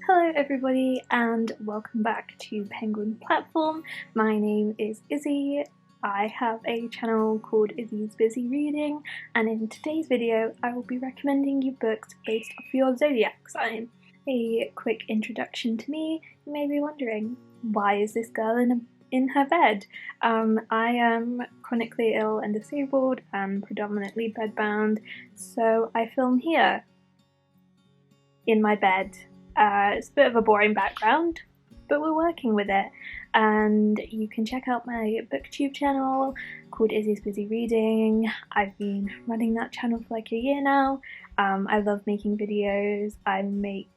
Hello everybody and welcome back to Penguin Platform. My name is Izzie. I have a channel called Izzie's Busy Reading, and in today's video I will be recommending you books based off your zodiac sign. A quick introduction to me. You may be wondering, why is this girl in her bed? I am chronically ill and disabled and predominantly bedbound, so I film here in my bed. It's a bit of a boring background, but we're working with it, and you can check out my booktube channel called Izzie's Busy Reading. I've been running that channel for like a year now. I love making videos. I make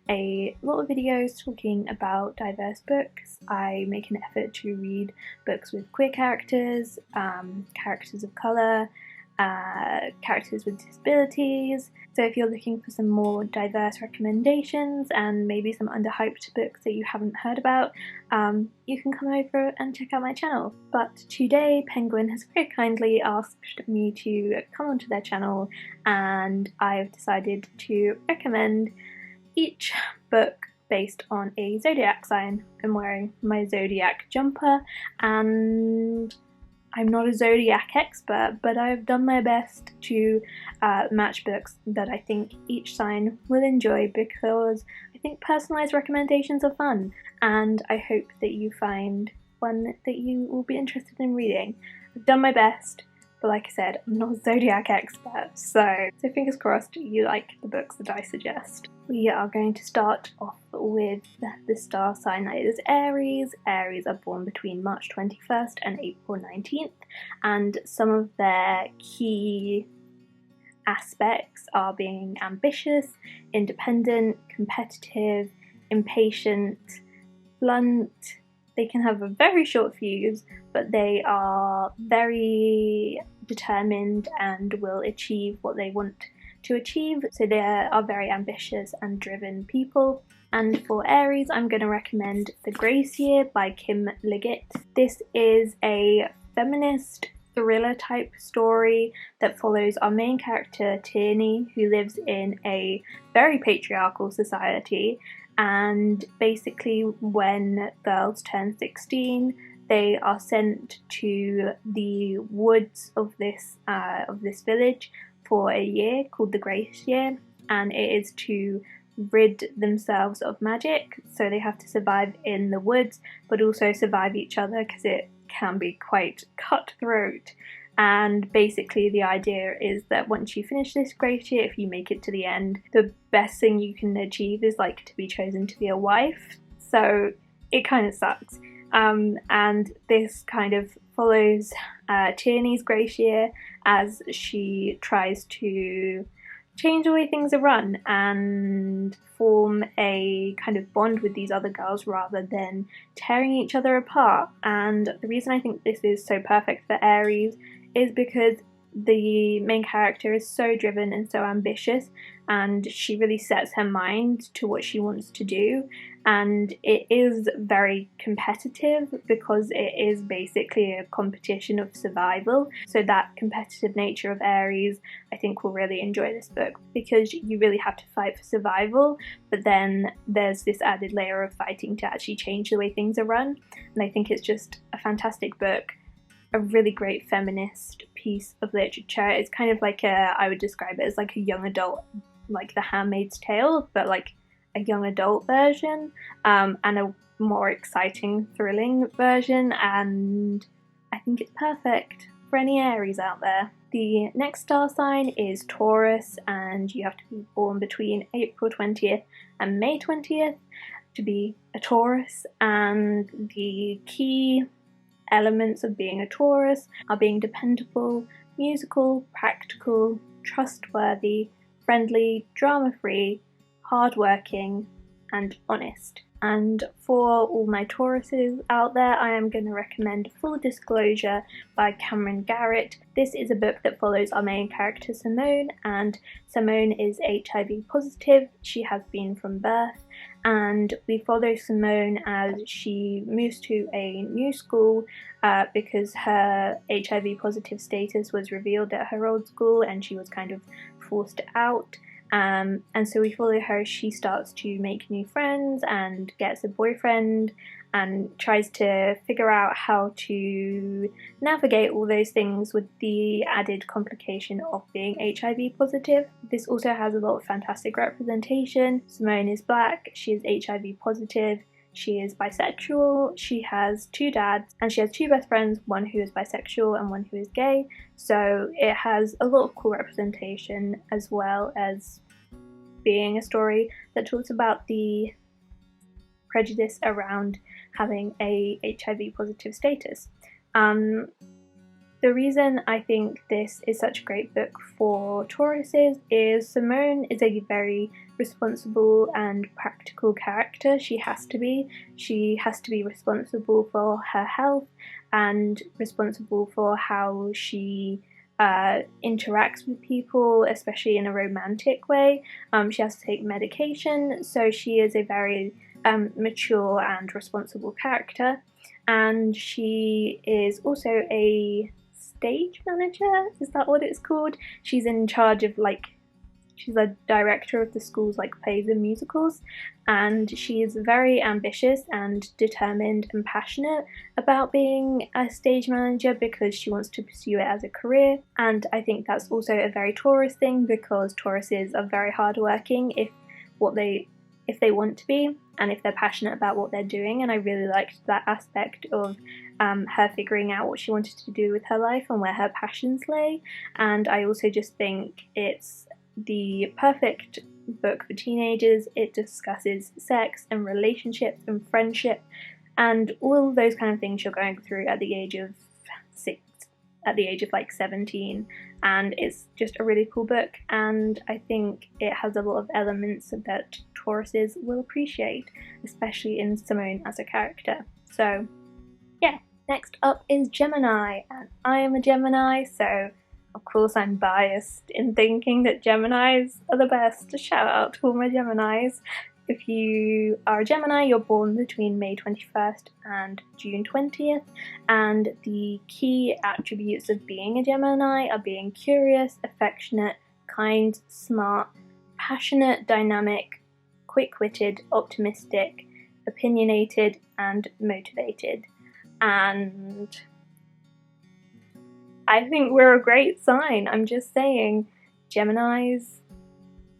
a lot of videos talking about diverse books. I make an effort to read books with queer characters, characters of colour, characters with disabilities. So if you're looking for some more diverse recommendations and maybe some underhyped books that you haven't heard about, you can come over and check out my channel. But today Penguin has very kindly asked me to come onto their channel, and I've decided to recommend each book based on a zodiac sign. I'm wearing my zodiac jumper, and I'm not a zodiac expert, but I've done my best to match books that I think each sign will enjoy, because I think personalised recommendations are fun, and I hope that you find one that you will be interested in reading. I've done my best, but like I said, I'm not a zodiac expert, so fingers crossed you like the books that I suggest. We are going to start off with the star sign that is Aries. Aries are born between March 21st and April 19th, and some of their key aspects are being ambitious, independent, competitive, impatient, blunt. They can have a very short fuse, but they are very determined and will achieve what they want to achieve. So they are very ambitious and driven people. And for Aries, I'm going to recommend The Grace Year by Kim Liggett. This is a feminist thriller type story that follows our main character Tierney, who lives in a very patriarchal society. And basically, when girls turn 16, they are sent to the woods of this village for a year called the Grace Year, and it is to rid themselves of magic. So they have to survive in the woods, but also survive each other, because it can be quite cutthroat. And basically the idea is that once you finish this Grace Year, if you make it to the end, the best thing you can achieve is like to be chosen to be a wife. So it kind of sucks. And this kind of follows Tierney's Grace Year as she tries to change the way things are run and form a kind of bond with these other girls rather than tearing each other apart. And the reason I think this is so perfect for Aries is because the main character is so driven and so ambitious, and she really sets her mind to what she wants to do, and it is very competitive because it is basically a competition of survival. So that competitive nature of Aries, I think, will really enjoy this book, because you really have to fight for survival, but then there's this added layer of fighting to actually change the way things are run. And I think it's just a fantastic book, a really great feminist piece of literature. It's kind of like I would describe it as like a young adult, like The Handmaid's Tale, but like a young adult version, and a more exciting, thrilling version, and I think it's perfect for any Aries out there. The next star sign is Taurus, and you have to be born between April 20th and May 20th to be a Taurus, and the key elements of being a Taurus are being dependable, musical, practical, trustworthy, friendly, drama-free, hardworking, and honest. And for all my Tauruses out there, I am going to recommend Full Disclosure by Cameron Garrett. This is a book that follows our main character Simone, and Simone is HIV positive. She has been from birth, and we follow Simone as she moves to a new school because her HIV positive status was revealed at her old school and she was kind of forced out. And so we follow her as she starts to make new friends and gets a boyfriend and tries to figure out how to navigate all those things with the added complication of being HIV positive. This also has a lot of fantastic representation. Simone is black, she is HIV positive, she is bisexual, she has 2 dads, and she has 2 best friends, one who is bisexual and one who is gay. So it has a lot of cool representation, as well as being a story that talks about the prejudice around having a HIV positive status. The reason I think this is such a great book for Tauruses is Simone is a very responsible and practical character. She has to be. She has to be responsible for her health and responsible for how she interacts with people, especially in a romantic way. She has to take medication, so she is a very mature and responsible character. And she is also a stage manager, is that what it's called? She's in charge of, like, she's a director of the school's plays and musicals, and she is very ambitious and determined and passionate about being a stage manager because she wants to pursue it as a career. And I think that's also a very Taurus thing, because Tauruses are very hardworking if they want to be, and if they're passionate about what they're doing. And I really liked that aspect of her figuring out what she wanted to do with her life and where her passions lay. And I also just think it's the perfect book for teenagers. It discusses sex and relationships and friendship and all those kind of things you're going through at the age of 17, and it's just a really cool book, and I think it has a lot of elements that Tauruses will appreciate, especially in Simone as a character. So yeah, next up is Gemini, and I am a Gemini, so of course I'm biased in thinking that Geminis are the best. Shout out to all my Geminis. If you are a Gemini, you're born between May 21st and June 20th, and the key attributes of being a Gemini are being curious, affectionate, kind, smart, passionate, dynamic, quick-witted, optimistic, opinionated, and motivated. And I think we're a great sign. I'm just saying, Geminis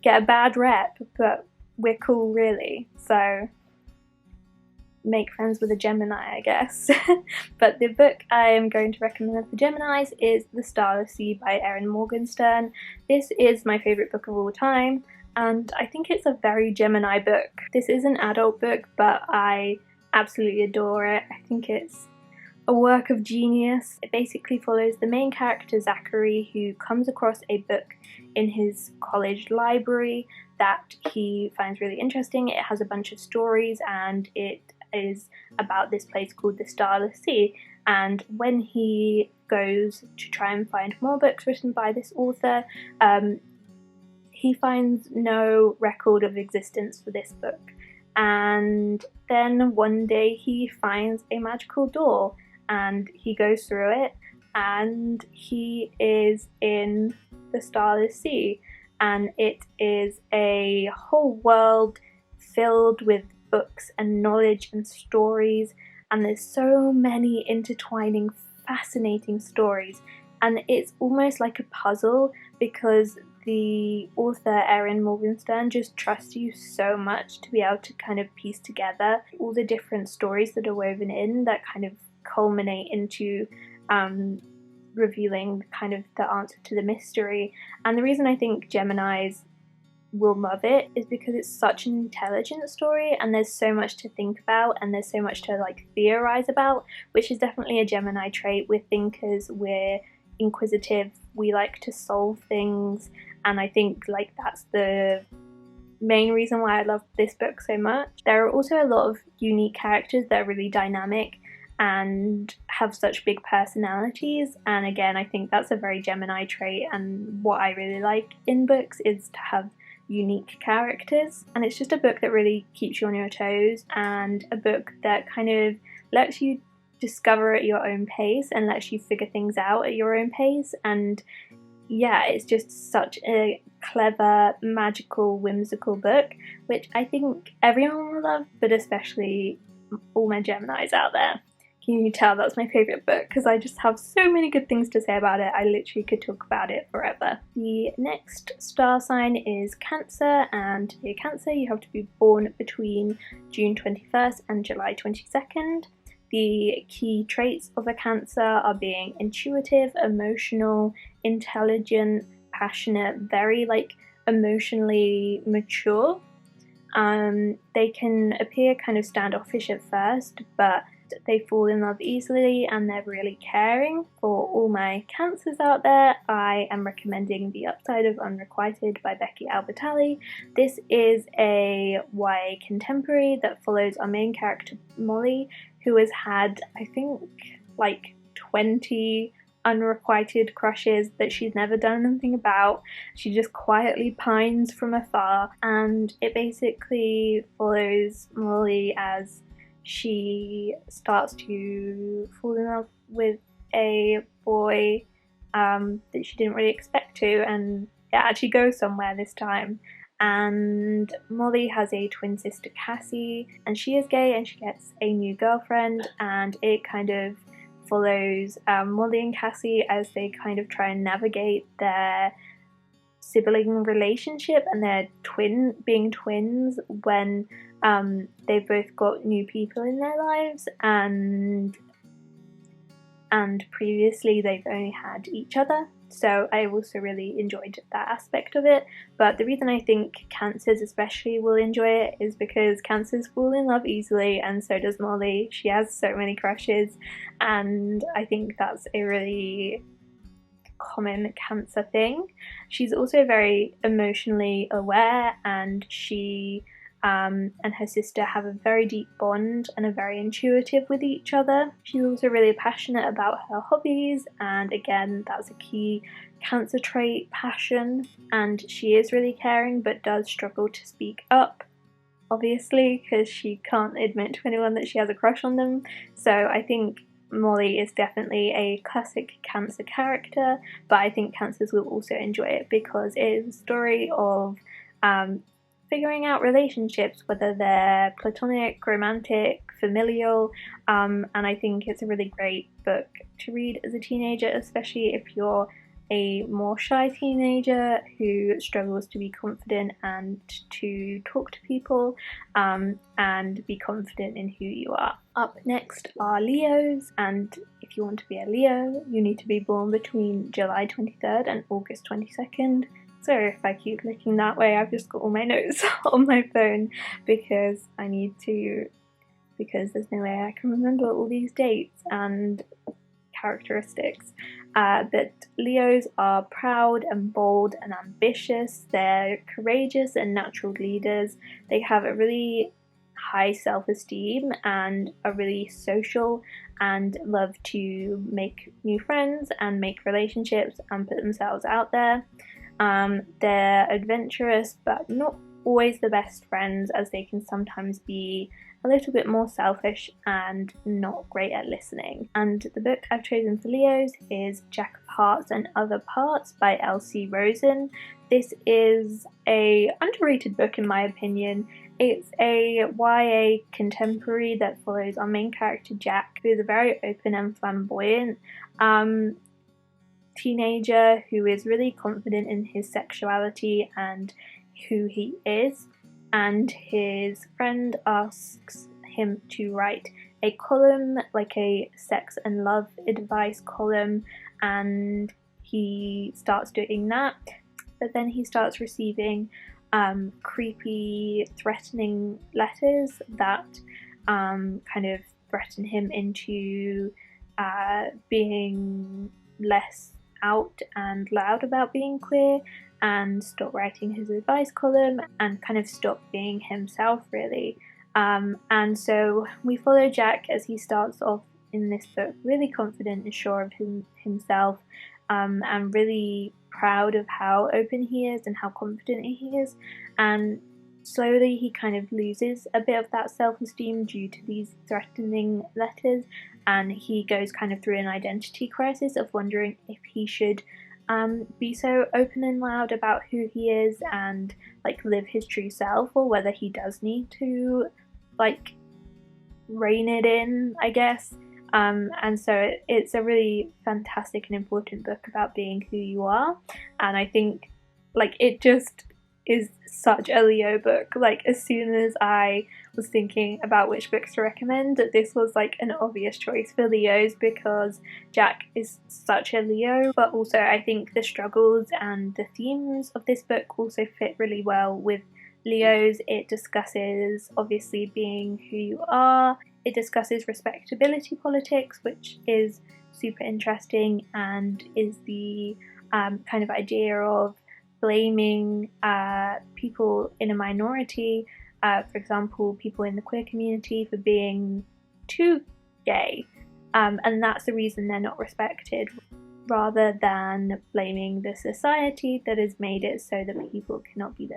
get a bad rep, but we're cool really, so make friends with a Gemini, I guess. But the book I am going to recommend for Geminis is The Starless Sea by Erin Morgenstern. This is my favourite book of all time, and I think it's a very Gemini book. This is an adult book, but I absolutely adore it. I think it's a work of genius. It basically follows the main character, Zachary, who comes across a book in his college library that he finds really interesting. It has a bunch of stories, and it is about this place called the Starless Sea. And when he goes to try and find more books written by this author, he finds no record of existence for this book. And then one day he finds a magical door, and he goes through it, and he is in the Starless Sea. And it is a whole world filled with books and knowledge and stories, and there's so many intertwining, fascinating stories, and it's almost like a puzzle, because the author Erin Morgenstern just trusts you so much to be able to kind of piece together all the different stories that are woven in that kind of culminate into revealing kind of the answer to the mystery. And the reason I think Geminis will love it is because it's such an intelligent story, and there's so much to think about, and there's so much to theorize about, which is definitely a Gemini trait. We're thinkers, we're inquisitive, we like to solve things, and I think that's the main reason why I love this book so much. There are also a lot of unique characters that are really dynamic and have such big personalities, and again I think that's a very Gemini trait, and what I really like in books is to have unique characters. And it's just a book that really keeps you on your toes, and a book that kind of lets you discover at your own pace and lets you figure things out at your own pace. And yeah, it's just such a clever, magical, whimsical book, which I think everyone will love, but especially all my Geminis out there. Can you tell that's my favourite book? Because I just have so many good things to say about it. I literally could talk about it forever. The next star sign is Cancer, and to be a Cancer you have to be born between June 21st and July 22nd. The key traits of a Cancer are being intuitive, emotional, intelligent, passionate, very emotionally mature. They can appear kind of standoffish at first, but they fall in love easily and they're really caring. For all my Cancers out there, I am recommending The Upside of Unrequited by Becky Albertalli. This is a YA contemporary that follows our main character Molly, who has had, I think, 20 unrequited crushes that she's never done anything about. She just quietly pines from afar, and it basically follows Molly as she starts to fall in love with a boy that she didn't really expect to, and it actually goes somewhere this time. And Molly has a twin sister, Cassie, and she is gay and she gets a new girlfriend, and it kind of follows Molly and Cassie as they kind of try and navigate their sibling relationship and their being twins when they've both got new people in their lives, and previously they've only had each other. So I also really enjoyed that aspect of it. But the reason I think Cancers especially will enjoy it is because Cancers fall in love easily, and so does Molly. She has so many crushes, and I think that's a really common Cancer thing. She's also very emotionally aware, and she and her sister have a very deep bond and are very intuitive with each other. She's also really passionate about her hobbies, and again, that's a key Cancer trait, passion. And she is really caring but does struggle to speak up, obviously, because she can't admit to anyone that she has a crush on them. So I think Molly is definitely a classic Cancer character, but I think Cancers will also enjoy it because it is a story of figuring out relationships, whether they're platonic, romantic, familial, and I think it's a really great book to read as a teenager, especially if you're a more shy teenager who struggles to be confident and to talk to people and be confident in who you are. Up next are Leos, and if you want to be a Leo, you need to be born between July 23rd and August 22nd. Sorry if I keep looking that way, I've just got all my notes on my phone because there's no way I can remember all these dates and characteristics. But Leos are proud and bold and ambitious. They're courageous and natural leaders. They have a really high self-esteem and are really social and love to make new friends and make relationships and put themselves out there. They're adventurous but not always the best friends, as they can sometimes be a little bit more selfish and not great at listening. And the book I've chosen for Leos is Jack of Hearts and Other Parts by Elsie Rosen. This is a underrated book in my opinion. It's a YA contemporary that follows our main character Jack, who is a very open and flamboyant teenager who is really confident in his sexuality and who he is, and his friend asks him to write a column, like a sex and love advice column, and he starts doing that, but then he starts receiving creepy, threatening letters that kind of threaten him into being less out and loud about being queer, and stop writing his advice column and kind of stop being himself, really. And so we follow Jack as he starts off in this book really confident and sure of himself, and really proud of how open he is and how confident he is, and slowly he kind of loses a bit of that self-esteem due to these threatening letters, and he goes kind of through an identity crisis of wondering if he should be so open and loud about who he is and like live his true self, or whether he does need to like rein it in, I guess. And so it's a really fantastic and important book about being who you are, and I think like it just is such a Leo book. Like as soon as I was thinking about which books to recommend, this was like an obvious choice for Leos because Jack is such a Leo, but also I think the struggles and the themes of this book also fit really well with Leos. It discusses obviously being who you are, it discusses respectability politics, which is super interesting and is the kind of idea of blaming people in a minority, for example, people in the queer community, for being too gay, and that's the reason they're not respected, rather than blaming the society that has made it so that people cannot be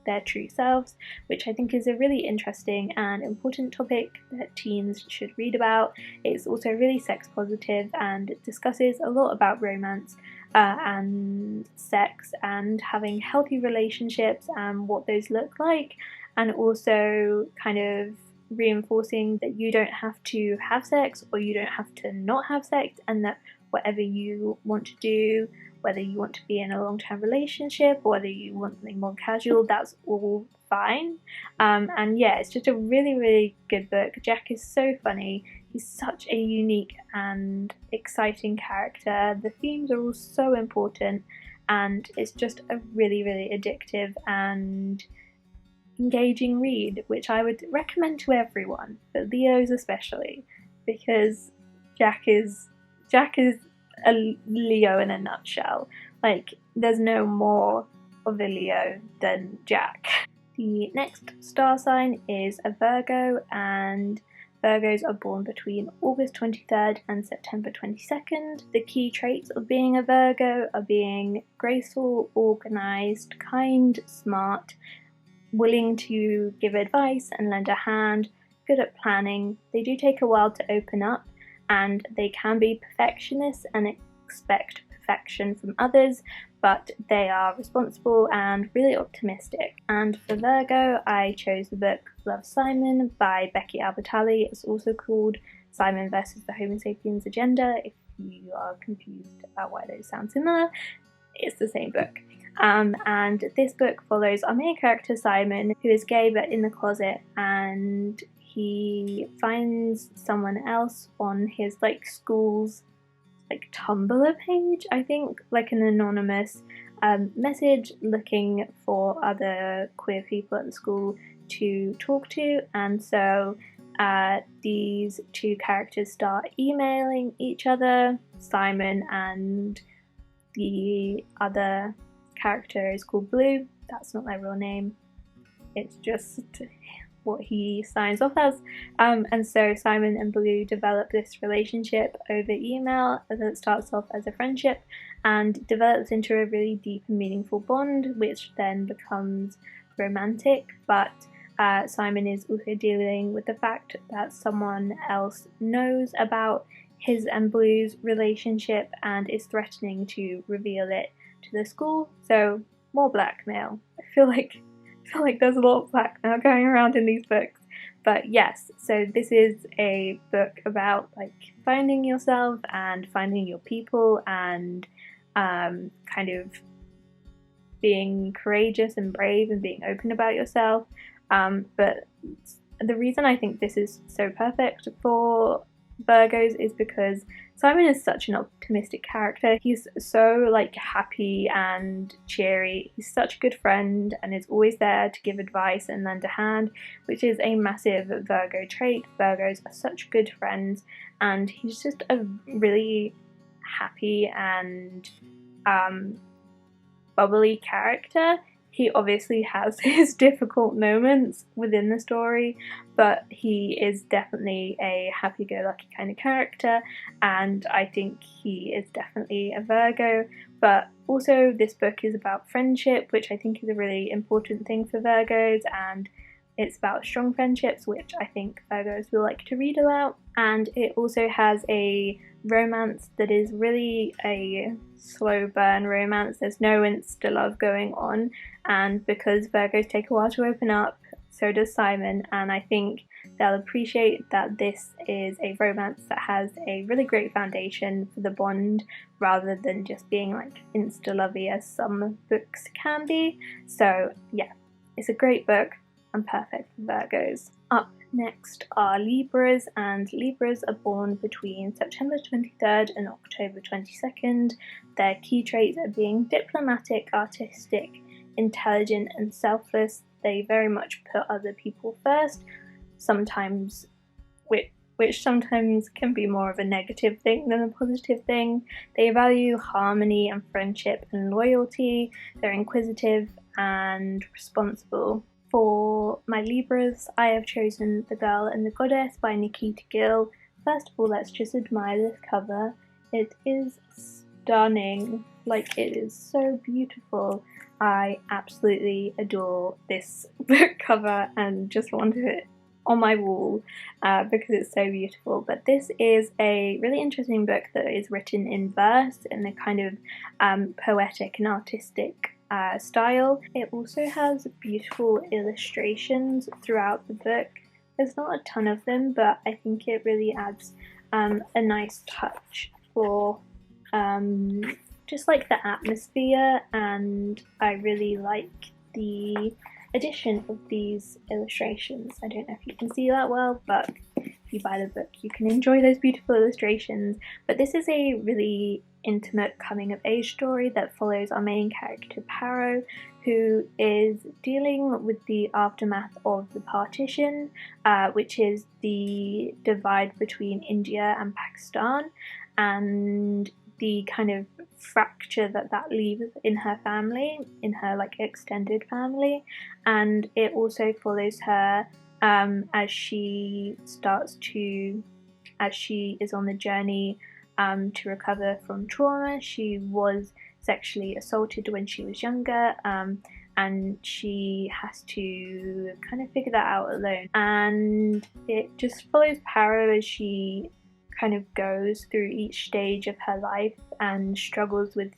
their true selves, which I think is a really interesting and important topic that teens should read about. It's also really sex positive and it discusses a lot about romance and sex and having healthy relationships and what those look like, and also kind of reinforcing that you don't have to have sex or you don't have to not have sex, and that whatever you want to do, whether you want to be in a long-term relationship or whether you want something more casual, that's all fine. And yeah, it's just a really, really good book. Jack is so funny. He's such a unique and exciting character. The themes are all so important, and it's just a really, really addictive and engaging read, which I would recommend to everyone, but Leos especially, because Jack is a Leo in a nutshell. Like, there's no more of a Leo than Jack. The next star sign is a Virgo, and Virgos are born between August 23rd and September 22nd. The key traits of being a Virgo are being graceful, organised, kind, smart, willing to give advice and lend a hand, good at planning. They do take a while to open up, and they can be perfectionists and expect perfection from others, but they are responsible and really optimistic. And for Virgo, I chose the book Love, Simon by Becky Albertalli. It's also called Simon versus the Homo sapiens Agenda. If you are confused about why those sound similar, it's the same book. And this book follows our main character Simon, who is gay but in the closet, and he finds someone else on his like school's like Tumblr page, I think, like an anonymous message looking for other queer people at the school to talk to, and so these two characters start emailing each other. Simon and the other character is called Blue. That's not their real name, it's just what he signs off as, and so Simon and Blue develop this relationship over email that starts off as a friendship and develops into a really deep and meaningful bond, which then becomes romantic. But Simon is also dealing with the fact that someone else knows about his and Blue's relationship and is threatening to reveal it to the school. So more blackmail. I feel like there's a lot of blackmail going around in these books. But yes, so this is a book about like finding yourself and finding your people and kind of being courageous and brave and being open about yourself. But the reason I think this is so perfect for Virgos is because Simon is such an optimistic character. He's so like happy and cheery. He's such a good friend and is always there to give advice and lend a hand, which is a massive Virgo trait. Virgos are such good friends, and he's just a really happy and bubbly character. He obviously has his difficult moments within the story, but he is definitely a happy-go-lucky kind of character, and I think he is definitely a Virgo. But also this book is about friendship, which I think is a really important thing for Virgos, and it's about strong friendships, which I think Virgos will like to read about. And it also has a romance that is really a slow burn romance. There's no insta love going on, and because Virgos take a while to open up, so does Simon, and I think they'll appreciate that this is a romance that has a really great foundation for the bond, rather than just being like insta-lovey as some books can be. So yeah, it's a great book and perfect for Virgos. Up next are Libras, and Libras are born between September 23rd and October 22nd. Their key traits are being diplomatic, artistic, intelligent and selfless. They very much put other people first, sometimes which sometimes can be more of a negative thing than a positive thing. They value harmony and friendship and loyalty. They're inquisitive and responsible. For my Libras, I have chosen The Girl and the Goddess by Nikita Gill. First of all, let's just admire this cover. It is stunning. Like, it is so beautiful. I absolutely adore this book cover and just want it on my wall because it's so beautiful. But this is a really interesting book that is written in verse in a kind of poetic and artistic style. It also has beautiful illustrations throughout the book. There's not a ton of them, but I think it really adds a nice touch for just like the atmosphere, and I really like the addition of these illustrations. I don't know if you can see that well, but if you buy the book you can enjoy those beautiful illustrations. But this is a really intimate coming of age story that follows our main character Paro, who is dealing with the aftermath of the partition, which is the divide between India and Pakistan, and the kind of fracture that leaves in her family, in her like extended family. And it also follows her as she is on the journey to recover from trauma. She was sexually assaulted when she was younger, and she has to kind of figure that out alone. And it just follows Paro as she kind of goes through each stage of her life and struggles with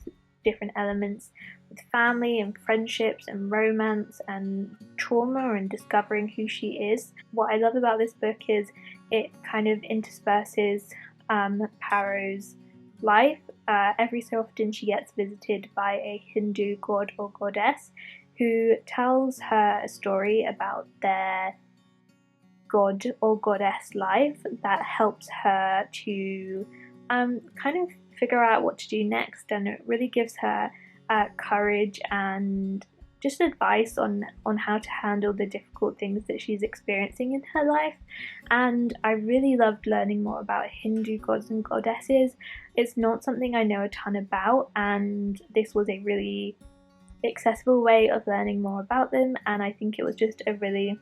different elements with family and friendships and romance and trauma and discovering who she is. What I love about this book is it kind of intersperses Paro's life. Every so often she gets visited by a Hindu god or goddess who tells her a story about their god or goddess life that helps her to kind of figure out what to do next, and it really gives her courage and just advice on how to handle the difficult things that she's experiencing in her life. And I really loved learning more about Hindu gods and goddesses. It's not something I know a ton about, and this was a really accessible way of learning more about them, and I think it was just a really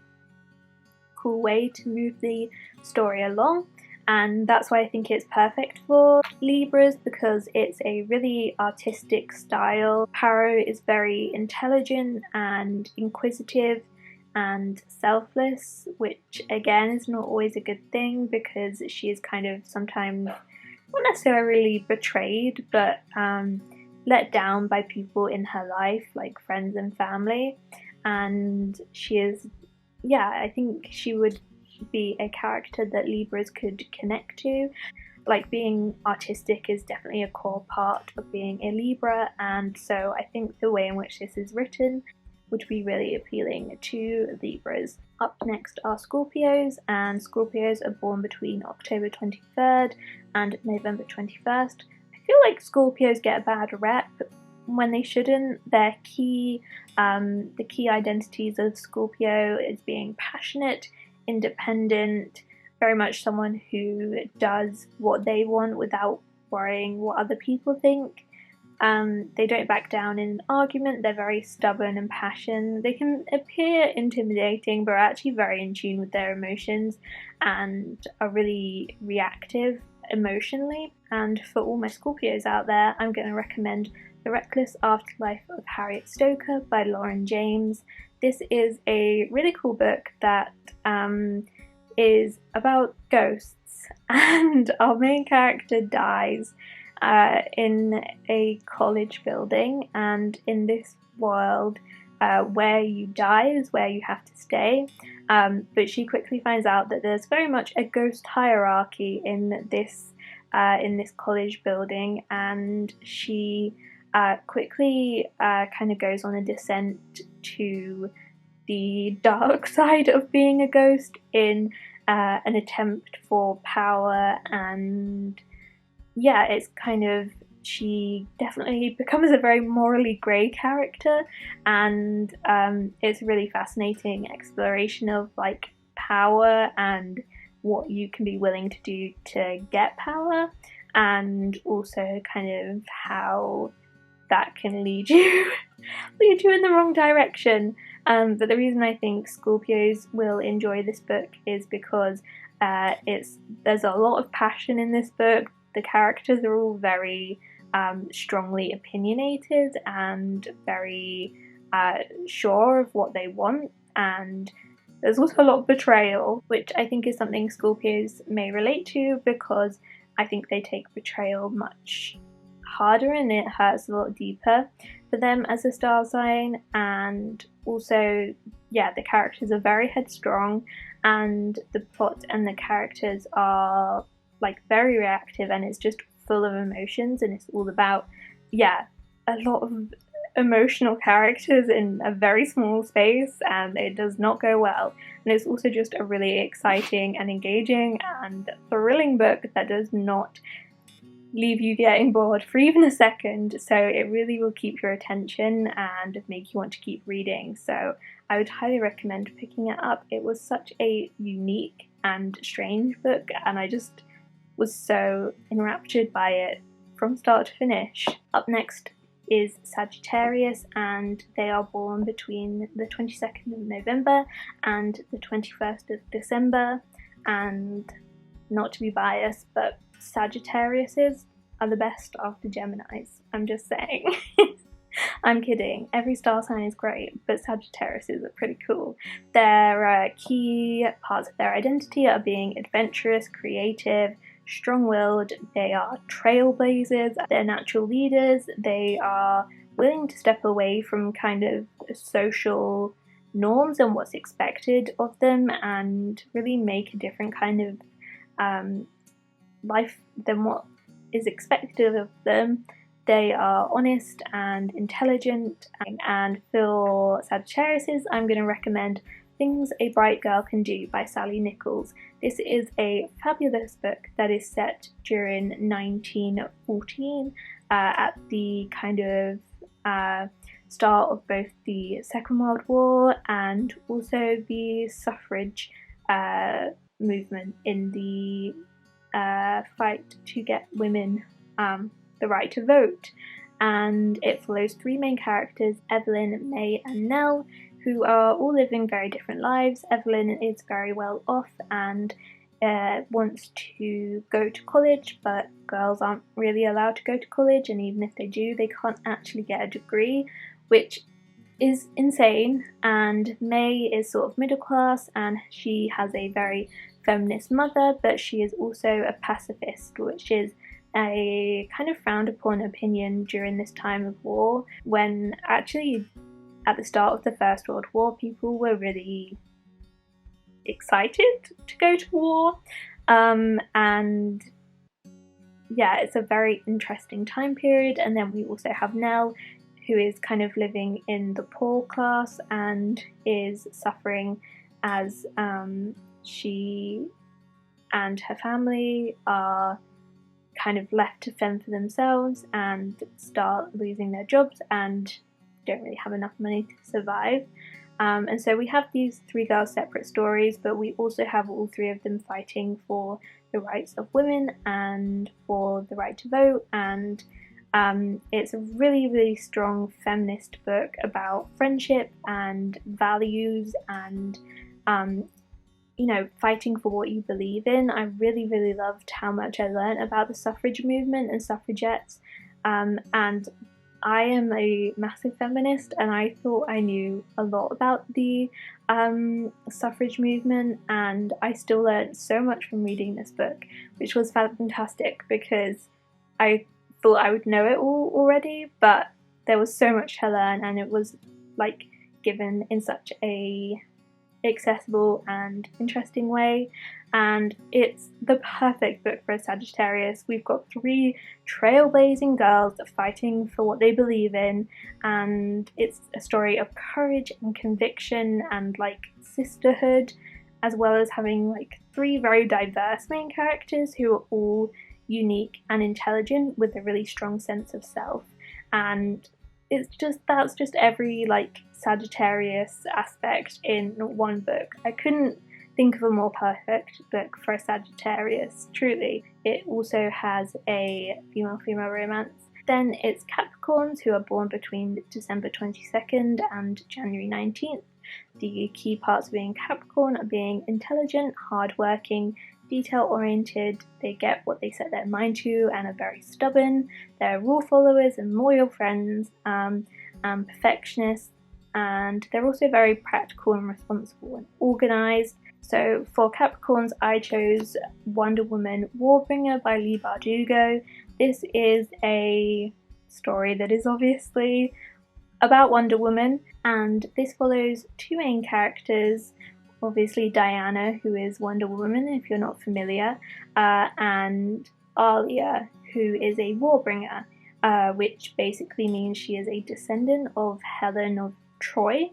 cool way to move the story along. And that's why I think it's perfect for Libras, because it's a really artistic style. Paro is very intelligent and inquisitive and selfless, which again is not always a good thing because she is kind of sometimes not necessarily betrayed, but let down by people in her life, like friends and family. And she is, yeah, I think she would be a character that Libras could connect to. Like, being artistic is definitely a core part of being a Libra, and so I think the way in which this is written would be really appealing to Libras. Up next are Scorpios, and Scorpios are born between October 23rd and November 21st. I feel like Scorpios get a bad rep when they shouldn't. The key identities of Scorpio is being passionate, independent, very much someone who does what they want without worrying what other people think. They don't back down in an argument. They're very stubborn and passionate. They can appear intimidating, but are actually very in tune with their emotions and are really reactive emotionally. And for all my Scorpios out there, I'm going to recommend The Reckless Afterlife of Harriet Stoker by Lauren James. This is a really cool book that is about ghosts, and our main character dies in a college building, and in this world where you die is where you have to stay, but she quickly finds out that there's very much a ghost hierarchy in this college building, and she quickly kind of goes on a descent to the dark side of being a ghost in an attempt for power. And yeah, it's kind of, she definitely becomes a very morally grey character, and it's a really fascinating exploration of like power and what you can be willing to do to get power, and also kind of how that can lead you in the wrong direction. But the reason I think Scorpios will enjoy this book is because there's a lot of passion in this book. The characters are all very strongly opinionated and very sure of what they want, and there's also a lot of betrayal, which I think is something Scorpios may relate to, because I think they take betrayal much harder and it hurts a lot deeper for them as a star sign. And also, yeah, the characters are very headstrong, and the plot and the characters are like very reactive, and it's just full of emotions, and it's all about, yeah, a lot of emotional characters in a very small space, and it does not go well. And it's also just a really exciting and engaging and thrilling book that does not leave you getting bored for even a second, so it really will keep your attention and make you want to keep reading. So I would highly recommend picking it up. It was such a unique and strange book, and I just was so enraptured by it from start to finish. Up next is Sagittarius, and they are born between the 22nd of November and the 21st of December. And not to be biased, but Sagittariuses are the best after Geminis. I'm just saying. I'm kidding. Every star sign is great, but Sagittariuses are pretty cool. Their key parts of their identity are being adventurous, creative, strong-willed. They are trailblazers. They're natural leaders. They are willing to step away from kind of social norms and what's expected of them, and really make a different kind of life than what is expected of them. They are honest and intelligent, and for Sagittariuses I'm going to recommend Things a Bright Girl Can Do by Sally Nichols. This is a fabulous book that is set during 1914 at the kind of start of both the Second World War and also the suffrage movement in the fight to get women the right to vote. And it follows three main characters, Evelyn, May and Nell, who are all living very different lives. Evelyn is very well off and wants to go to college, but girls aren't really allowed to go to college, and even if they do, they can't actually get a degree, which is insane. And May is sort of middle class, and she has a very feminist mother, but she is also a pacifist, which is a kind of frowned upon opinion during this time of war, when actually at the start of the First World War people were really excited to go to war. And yeah, it's a very interesting time period. And then we also have Nell, who is kind of living in the poor class and is suffering as she and her family are kind of left to fend for themselves and start losing their jobs and don't really have enough money to survive. And so we have these three girls' separate stories, but we also have all three of them fighting for the rights of women and for the right to vote. And it's a really, really strong feminist book about friendship and values and you know, fighting for what you believe in. I really, really loved how much I learned about the suffrage movement and suffragettes, and I am a massive feminist, and I thought I knew a lot about the suffrage movement, and I still learned so much from reading this book, which was fantastic because I thought I would know it all already, but there was so much to learn, and it was like given in such a accessible and interesting way, and it's the perfect book for a Sagittarius. We've got three trailblazing girls fighting for what they believe in, and it's a story of courage and conviction and like sisterhood, as well as having like three very diverse main characters who are all unique and intelligent with a really strong sense of self. And that's just every like Sagittarius aspect in one book. I couldn't think of a more perfect book for a Sagittarius, truly. It also has a female-female romance. Then it's Capricorns, who are born between December 22nd and January 19th. The key parts of being Capricorn are being intelligent, hardworking, detail-oriented, they get what they set their mind to and are very stubborn. They're rule followers and loyal friends, perfectionists, and they're also very practical and responsible and organised. So for Capricorns, I chose Wonder Woman Warbringer by Leigh Bardugo. This is a story that is obviously about Wonder Woman, and this follows two main characters. Obviously Diana, who is Wonder Woman if you're not familiar, and Alia, who is a Warbringer, which basically means she is a descendant of Helen of Troy,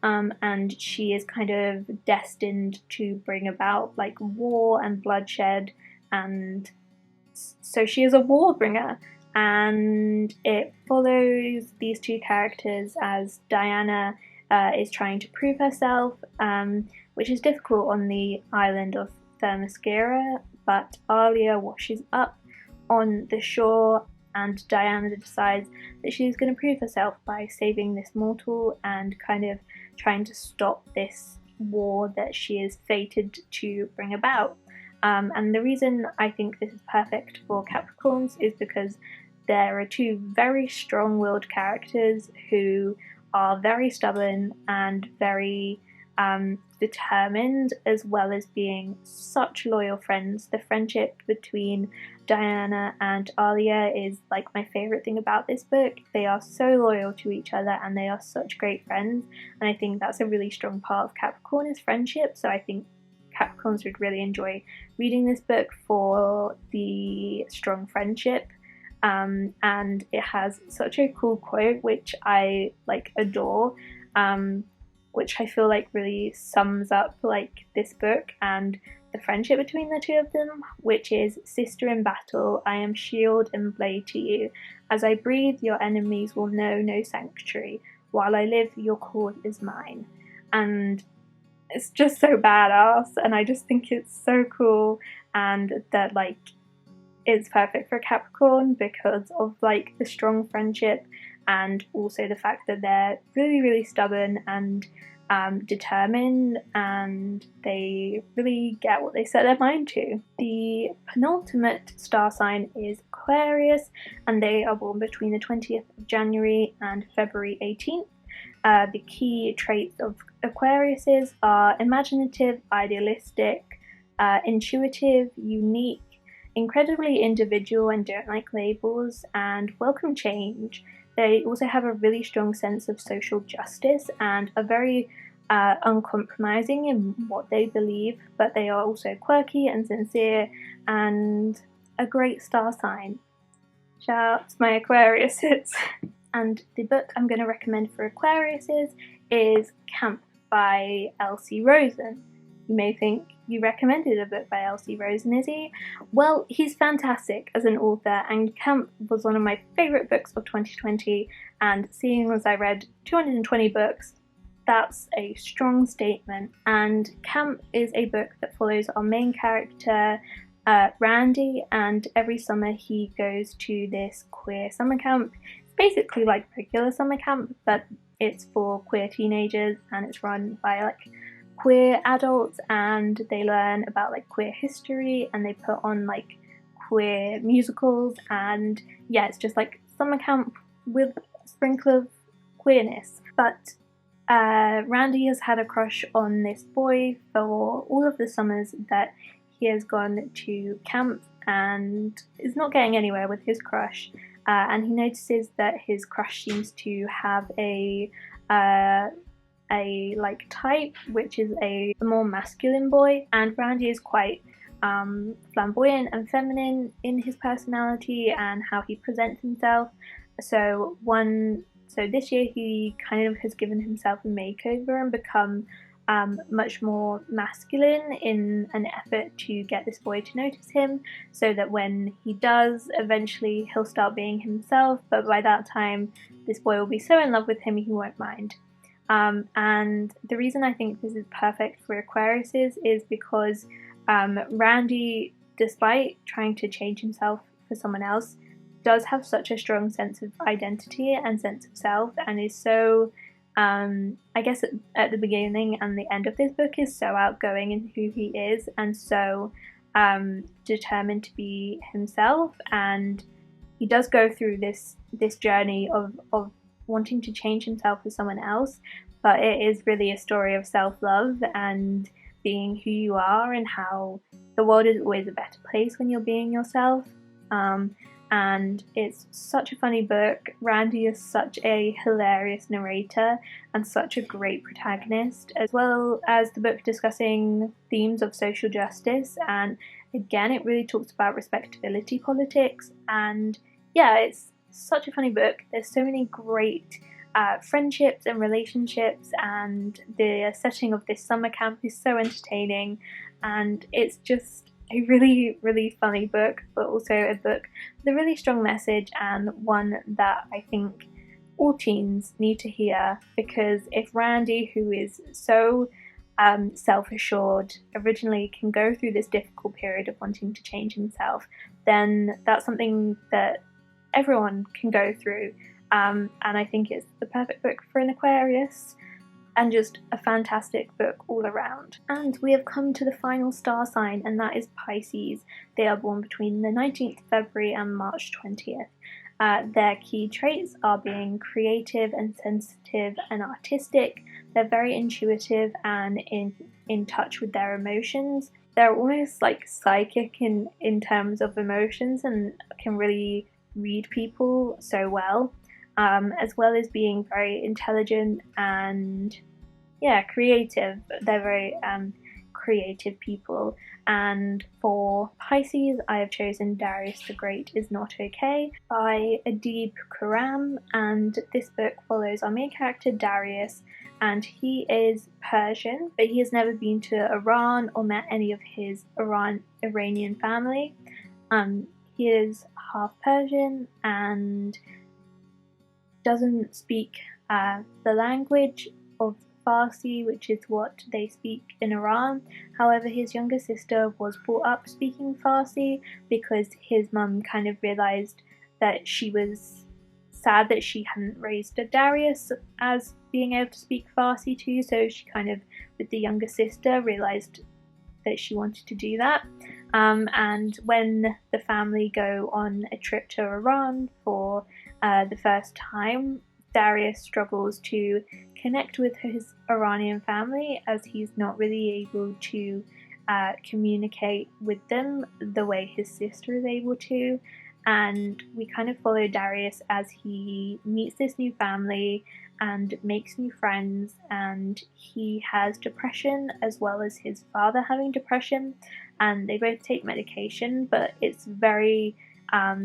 and she is kind of destined to bring about like war and bloodshed, and so she is a Warbringer. And it follows these two characters as Diana is trying to prove herself, which is difficult on the island of Themyscira, but Alia washes up on the shore, and Diana decides that she's going to prove herself by saving this mortal and kind of trying to stop this war that she is fated to bring about. And the reason I think this is perfect for Capricorns is because there are two very strong-willed characters who are very stubborn and very determined, as well as being such loyal friends. The friendship between Diana and Alia is like my favourite thing about this book. They are so loyal to each other and they are such great friends, and I think that's a really strong part of Capricorn is friendship, so I think Capricorns would really enjoy reading this book for the strong friendship. And it has such a cool quote which I like adore, which I feel like really sums up like this book and the friendship between the two of them, which is, "Sister in battle, I am shield and blade to you. As I breathe, your enemies will know no sanctuary. While I live, your cause is mine." And it's just so badass, and I just think it's so cool, and that like it's perfect for Capricorn because of like the strong friendship, and also the fact that they're really stubborn and determined, and they really get what they set their mind to. The penultimate star sign is Aquarius, and they are born between the 20th of January and February 18th. The key traits of Aquariuses are imaginative, idealistic, intuitive, unique, incredibly individual and don't like labels, and welcome change. They also have a really strong sense of social justice and are very uncompromising in what they believe, but they are also quirky and sincere and a great star sign. Shout out to my Aquariuses. And the book I'm going to recommend for Aquariuses is Camp by Elsie Rosen. You may think you recommended a book by Elsie Rosen, Izzie. Well, he's fantastic as an author, and Camp was one of my favourite books of 2020, and seeing as I read 220 books, that's a strong statement. And Camp is a book that follows our main character, Randy, and every summer he goes to this queer summer camp. It's basically like regular summer camp, but it's for queer teenagers, and it's run by like queer adults, and they learn about like queer history, and they put on like queer musicals, and yeah, it's just like summer camp with a sprinkle of queerness. But Randy has had a crush on this boy for all of the summers that he has gone to camp and is not getting anywhere with his crush. And he notices that his crush seems to have a like type, which is a more masculine boy, and Randy is quite flamboyant and feminine in his personality and how he presents himself. So this year he kind of has given himself a makeover and become much more masculine in an effort to get this boy to notice him, so that when he does, eventually he'll start being himself, but by that time this boy will be so in love with him he won't mind. And the reason I think this is perfect for Aquariuses is because Randy, despite trying to change himself for someone else, does have such a strong sense of identity and sense of self, and is so, I guess at the beginning and the end of this book, is so outgoing in who he is and so determined to be himself. And he does go through this journey of wanting to change himself for someone else, but it is really a story of self-love and being who you are, and how the world is always a better place when you're being yourself. And it's such a funny book. Randy is such a hilarious narrator and such a great protagonist, as well as the book discussing themes of social justice, and again it really talks about respectability politics. And yeah, it's such a funny book. There's so many great friendships and relationships, and the setting of this summer camp is so entertaining, and it's just a really, really funny book, but also a book with a really strong message, and one that I think all teens need to hear, because if Randy, who is so self-assured, originally can go through this difficult period of wanting to change himself, then that's something that everyone can go through, and I think it's the perfect book for an Aquarius, and just a fantastic book all around. And we have come to the final star sign, and that is Pisces. They are born between the 19th of February and March 20th. Their key traits are being creative and sensitive and artistic. They're very intuitive and in touch with their emotions. They're almost like psychic in terms of emotions, and can really read people so well as being very intelligent and creative. They're very creative people. And for Pisces, I have chosen Darius the Great Is Not Okay by Adib Khurram, and this book follows our main character Darius, and he is Persian, but he has never been to Iran or met any of his Iranian family. He is half Persian and doesn't speak the language of Farsi, which is what they speak in Iran. However, his younger sister was brought up speaking Farsi because his mum kind of realised that she was sad that she hadn't raised a Darius as being able to speak Farsi too, so she kind of, with the younger sister, realised that she wanted to do that. And when the family go on a trip to Iran for the first time, Darius struggles to connect with his Iranian family, as he's not really able to communicate with them the way his sister is able to. And we kind of follow Darius as he meets this new family and makes new friends, and he has depression as well as his father having depression, and they both take medication, but it's very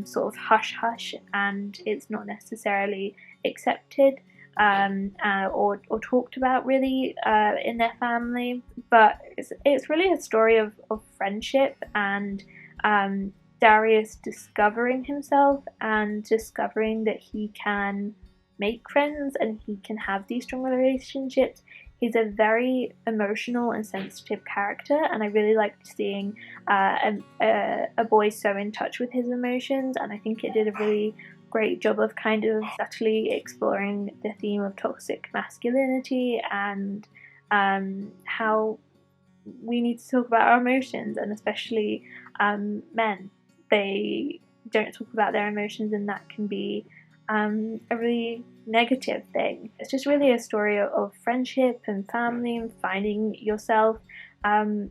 sort of hush-hush, and it's not necessarily accepted or talked about really in their family. But it's really a story of friendship and Darius discovering himself and discovering that he can make friends and he can have these strong relationships. He's a very emotional and sensitive character, and I really liked seeing a boy so in touch with his emotions, and I think it did a really great job of kind of subtly exploring the theme of toxic masculinity and how we need to talk about our emotions, and especially men. They don't talk about their emotions, and that can be a really negative thing. It's just really a story of friendship and family and finding yourself, and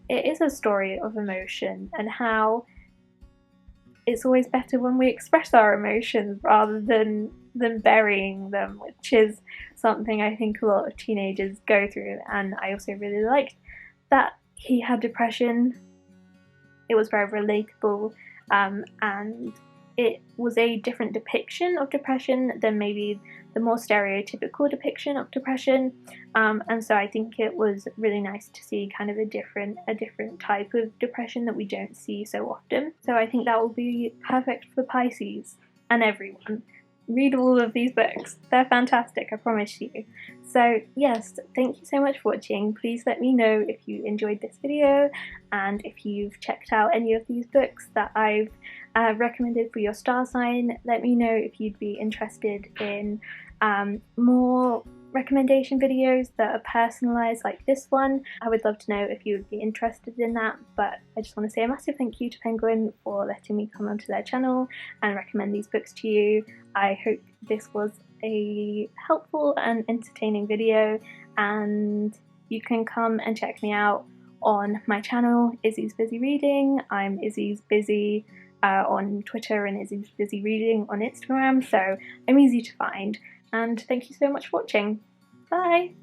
it is a story of emotion and how it's always better when we express our emotions rather than burying them, which is something I think a lot of teenagers go through. And I also really liked that he had depression. It was very relatable, and it was a different depiction of depression than maybe the more stereotypical depiction of depression, and so I think it was really nice to see kind of a different type of depression that we don't see so often. So I think that will be perfect for Pisces and everyone. Read all of these books, they're fantastic, I promise you. So yes, thank you so much for watching. Please let me know if you enjoyed this video and if you've checked out any of these books that I've recommended for your star sign. Let me know if you'd be interested in more recommendation videos that are personalised like this one. I would love to know if you would be interested in that, but I just want to say a massive thank you to Penguin for letting me come onto their channel and recommend these books to you. I hope this was a helpful and entertaining video, and you can come and check me out on my channel, Izzie's Busy Reading. I'm Izzie's Busy on Twitter and Izzie's Busy Reading on Instagram, so I'm easy to find. And thank you so much for watching. Bye!